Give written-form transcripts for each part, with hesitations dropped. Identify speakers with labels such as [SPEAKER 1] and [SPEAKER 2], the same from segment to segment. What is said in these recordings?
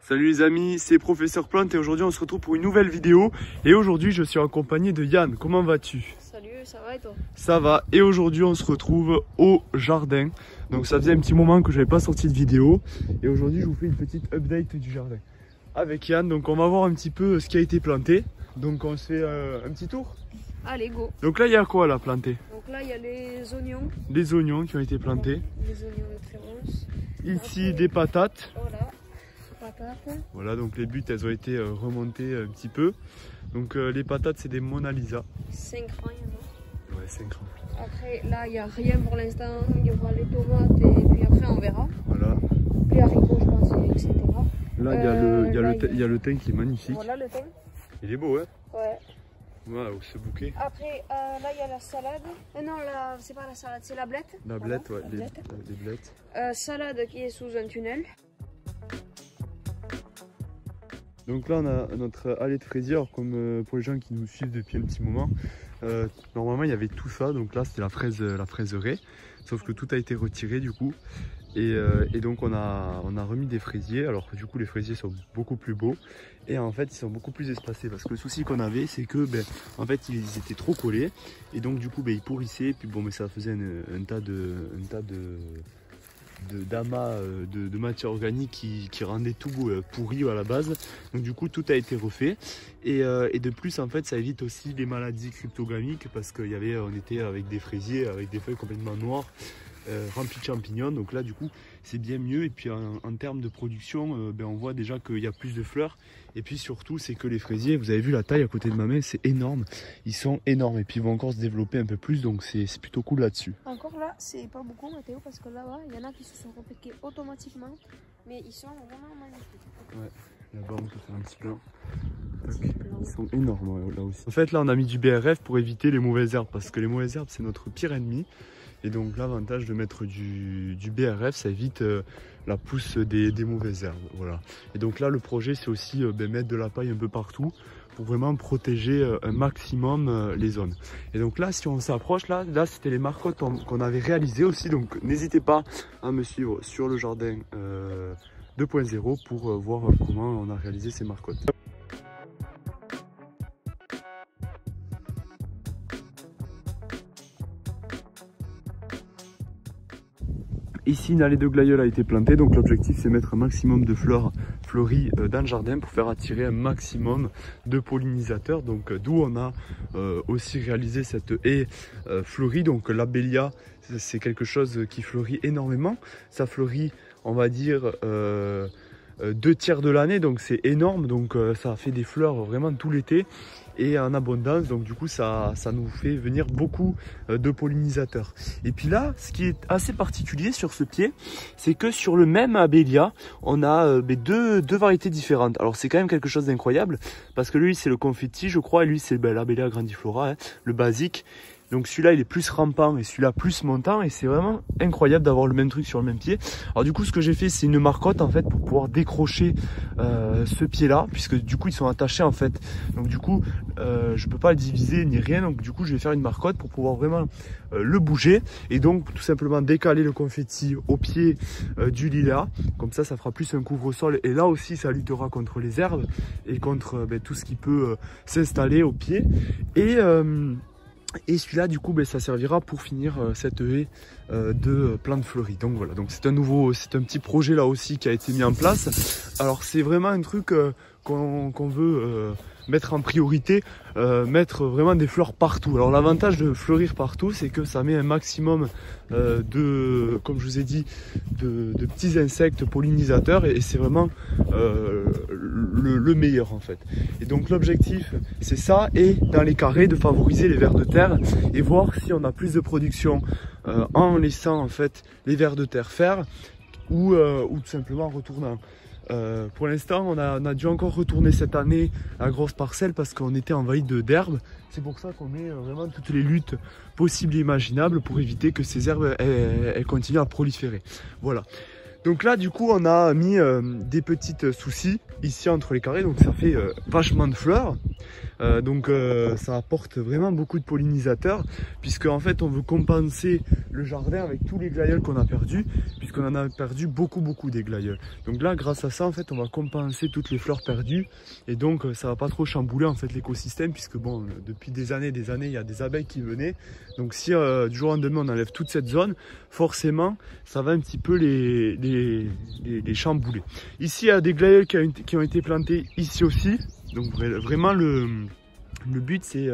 [SPEAKER 1] Salut les amis, c'est Professeur Plante et aujourd'hui on se retrouve pour une nouvelle vidéo. Et aujourd'hui je suis accompagné de Yann. Comment vas-tu?
[SPEAKER 2] Salut, ça va et toi?
[SPEAKER 1] Ça va. Et aujourd'hui on se retrouve au jardin. Donc ça faisait un petit moment que je n'avais pas sorti de vidéo. Et aujourd'hui je vous fais une petite update du jardin avec Yann. Donc on va voir un petit peu ce qui a été planté. Donc on se fait un petit tour.
[SPEAKER 2] Allez, go.
[SPEAKER 1] Donc là il y a quoi là planté?
[SPEAKER 2] Donc là il y a les oignons.
[SPEAKER 1] Les oignons qui ont été plantés.
[SPEAKER 2] Les oignons de Clémence.
[SPEAKER 1] Ici
[SPEAKER 2] Après,
[SPEAKER 1] des patates.
[SPEAKER 2] Voilà, patates.
[SPEAKER 1] Voilà, donc les buttes elles ont été remontées un petit peu. Donc les patates c'est des Mona Lisa.
[SPEAKER 2] 5 rangs, il y en a.
[SPEAKER 1] Ouais, 5 grammes.
[SPEAKER 2] Après là il n'y a rien pour l'instant. Il y aura les tomates et puis après on verra.
[SPEAKER 1] Voilà.
[SPEAKER 2] Les haricots je pense, etc.
[SPEAKER 1] Là il y a le thym qui est magnifique.
[SPEAKER 2] Voilà le thym.
[SPEAKER 1] Il est beau, hein?
[SPEAKER 2] Ouais.
[SPEAKER 1] Waouh, ce bouquet.
[SPEAKER 2] Après là il y a la salade. Non, c'est pas la salade, c'est la blette.
[SPEAKER 1] La
[SPEAKER 2] Voilà,
[SPEAKER 1] blette, ouais,
[SPEAKER 2] la blette.
[SPEAKER 1] les blettes.
[SPEAKER 2] Salade qui est sous un tunnel.
[SPEAKER 1] Donc là on a notre allée de fraisier, alors comme pour les gens qui nous suivent depuis un petit moment, normalement il y avait tout ça, donc là c'était la fraiseraie, sauf que tout a été retiré du coup. Et donc on a remis des fraisiers, alors du coup les fraisiers sont beaucoup plus beaux et en fait ils sont beaucoup plus espacés parce que le souci qu'on avait c'est que en fait ils étaient trop collés et donc du coup ils pourrissaient et puis bon mais ça faisait un tas d'amas de matière organique qui rendait tout pourri à la base. Donc du coup tout a été refait et de plus en fait ça évite aussi les maladies cryptogamiques parce qu'on était avec des fraisiers avec des feuilles complètement noires rempli de champignons, donc là du coup c'est bien mieux. Et puis en termes de production on voit déjà qu'il y a plus de fleurs et puis surtout c'est que les fraisiers, vous avez vu la taille à côté de ma main, c'est énorme, ils sont énormes et puis ils vont encore se développer un peu plus, donc c'est plutôt cool là-dessus.
[SPEAKER 2] Encore là c'est pas beaucoup Mathéo parce que là-bas il y en a qui se sont repiqués automatiquement mais ils sont vraiment magnifiques.
[SPEAKER 1] Ouais, là-bas on peut faire un petit plan. Ils sont énormes là aussi. En fait là on a mis du BRF pour éviter les mauvaises herbes parce que les mauvaises herbes c'est notre pire ennemi. Et donc l'avantage de mettre du BRF, ça évite la pousse des mauvaises herbes. Voilà. Et donc là le projet c'est aussi mettre de la paille un peu partout pour vraiment protéger un maximum les zones. Et donc là si on s'approche, là c'était les marcottes qu'on avait réalisées aussi. Donc n'hésitez pas à me suivre sur le jardin 2.0 pour voir comment on a réalisé ces marcottes. Ici, une allée de glaïeul a été plantée, donc l'objectif c'est mettre un maximum de fleurs fleuries dans le jardin pour faire attirer un maximum de pollinisateurs. Donc d'où on a aussi réalisé cette haie fleurie. Donc l'abélia, c'est quelque chose qui fleurit énormément. Ça fleurit, on va dire, 2/3 de l'année, donc c'est énorme. Donc ça fait des fleurs vraiment tout l'été et en abondance, donc du coup ça nous fait venir beaucoup de pollinisateurs. Et puis là ce qui est assez particulier sur ce pied, c'est que sur le même abélia on a deux variétés différentes. Alors c'est quand même quelque chose d'incroyable parce que lui c'est le confetti je crois et lui c'est l'abélia grandiflora, le basique. Donc celui-là il est plus rampant et celui-là plus montant et c'est vraiment incroyable d'avoir le même truc sur le même pied. Alors du coup ce que j'ai fait c'est une marcotte en fait pour pouvoir décrocher ce pied là, puisque du coup ils sont attachés en fait. Donc du coup je peux pas le diviser ni rien, donc du coup je vais faire une marcotte pour pouvoir vraiment le bouger et donc tout simplement décaler le confetti au pied du lilas. Comme ça fera plus un couvre-sol et là aussi ça luttera contre les herbes et contre tout ce qui peut s'installer au pied. Et celui-là du coup ça servira pour finir cette haie de plantes fleuries. Donc voilà, donc c'est un petit projet là aussi qui a été mis en place. Alors c'est vraiment un truc qu'on veut mettre en priorité, mettre vraiment des fleurs partout. Alors l'avantage de fleurir partout c'est que ça met un maximum comme je vous ai dit, de petits insectes pollinisateurs et c'est vraiment le meilleur en fait. Et donc l'objectif c'est ça, et dans les carrés de favoriser les vers de terre et voir si on a plus de production en laissant en fait les vers de terre faire ou tout simplement en retournant. Pour l'instant on a dû encore retourner cette année la grosse parcelle parce qu'on était envahi d'herbes. C'est pour ça qu'on met vraiment toutes les luttes possibles et imaginables pour éviter que ces herbes elles continuent à proliférer. Voilà. Donc là du coup on a mis des petites soucis ici entre les carrés, donc ça fait vachement de fleurs. Donc ça apporte vraiment beaucoup de pollinisateurs, puisque en fait on veut compenser le jardin avec tous les glaïeuls qu'on a perdus, puisqu'on en a perdu beaucoup des glaïeuls. Donc là, grâce à ça, en fait, on va compenser toutes les fleurs perdues, et donc ça va pas trop chambouler en fait l'écosystème, puisque bon, depuis des années, il y a des abeilles qui venaient. Donc si du jour au lendemain on enlève toute cette zone, forcément ça va un petit peu les chambouler. Ici il y a des glaïeuls qui ont été plantés ici aussi. Donc vraiment le but c'est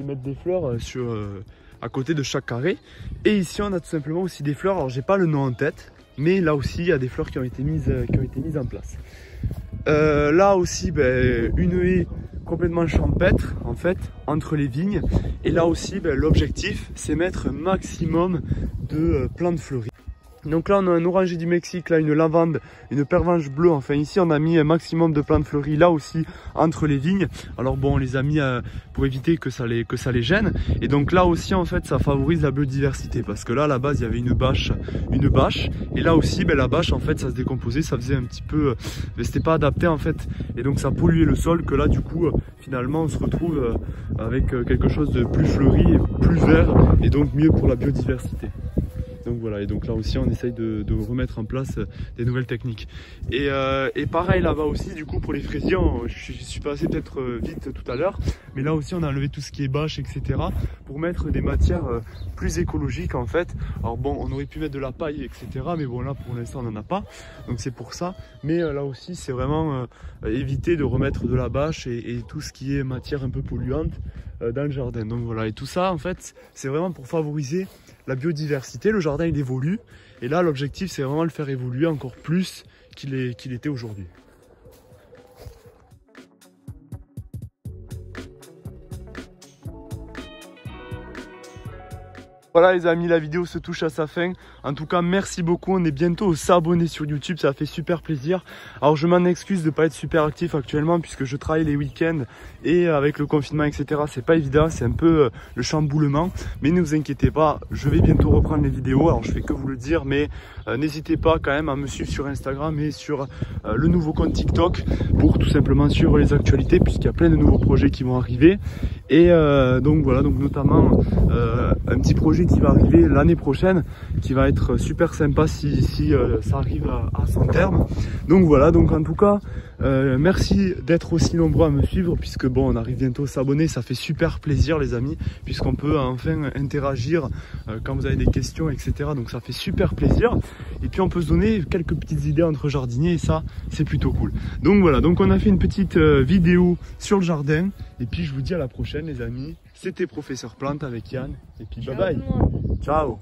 [SPEAKER 1] mettre des fleurs à côté de chaque carré. Et ici on a tout simplement aussi des fleurs, alors j'ai pas le nom en tête, mais là aussi il y a des fleurs qui ont été mises en place. Là aussi une haie complètement champêtre en fait entre les vignes, et là aussi l'objectif c'est mettre un maximum de plantes fleuries. Donc là on a un oranger du Mexique, là une lavande, une pervenche bleue, enfin ici on a mis un maximum de plantes fleuries là aussi entre les vignes. Alors bon, on les a mis pour éviter que ça les gêne, et donc là aussi en fait ça favorise la biodiversité, parce que là à la base il y avait une bâche, et là aussi la bâche en fait ça se décomposait, ça faisait un petit peu, c'était pas adapté en fait, et donc ça polluait le sol, que là du coup finalement on se retrouve avec quelque chose de plus fleuri et plus vert, et donc mieux pour la biodiversité. Donc voilà, et donc là aussi on essaye de remettre en place des nouvelles techniques. Et pareil là-bas aussi, du coup pour les fraisiers, je suis passé peut-être vite tout à l'heure, mais là aussi on a enlevé tout ce qui est bâche, etc. pour mettre des matières plus écologiques en fait. Alors bon, on aurait pu mettre de la paille, etc. mais bon là pour l'instant on n'en a pas, donc c'est pour ça. Mais là aussi c'est vraiment éviter de remettre de la bâche et tout ce qui est matière un peu polluante dans le jardin. Donc voilà, et tout ça en fait c'est vraiment pour favoriser la biodiversité. Le jardin il évolue, et là l'objectif c'est vraiment le faire évoluer encore plus qu'il était aujourd'hui. Voilà les amis, la vidéo se touche à sa fin. En tout cas, merci beaucoup. On est bientôt aux s'abonner sur YouTube, ça fait super plaisir. Alors je m'en excuse de ne pas être super actif actuellement, puisque je travaille les week-ends et avec le confinement, etc. c'est pas évident, c'est un peu le chamboulement. Mais ne vous inquiétez pas, je vais bientôt reprendre les vidéos. Alors je fais que vous le dire, mais n'hésitez pas quand même à me suivre sur Instagram et sur le nouveau compte TikTok pour tout simplement suivre les actualités, puisqu'il y a plein de nouveaux projets qui vont arriver. Et donc voilà, donc notamment un petit projet qui va arriver l'année prochaine, qui va être super sympa si ça arrive à son terme. Donc voilà, donc en tout cas merci d'être aussi nombreux à me suivre, puisque bon, on arrive bientôt à s'abonner, ça fait super plaisir les amis, puisqu'on peut enfin interagir quand vous avez des questions, etc. donc ça fait super plaisir, et puis on peut se donner quelques petites idées entre jardiniers, et ça c'est plutôt cool. Donc voilà, donc on a fait une petite vidéo sur le jardin, et puis je vous dis à la prochaine les amis. C'était Professeur Plante avec Yann, et puis bye bye, ciao.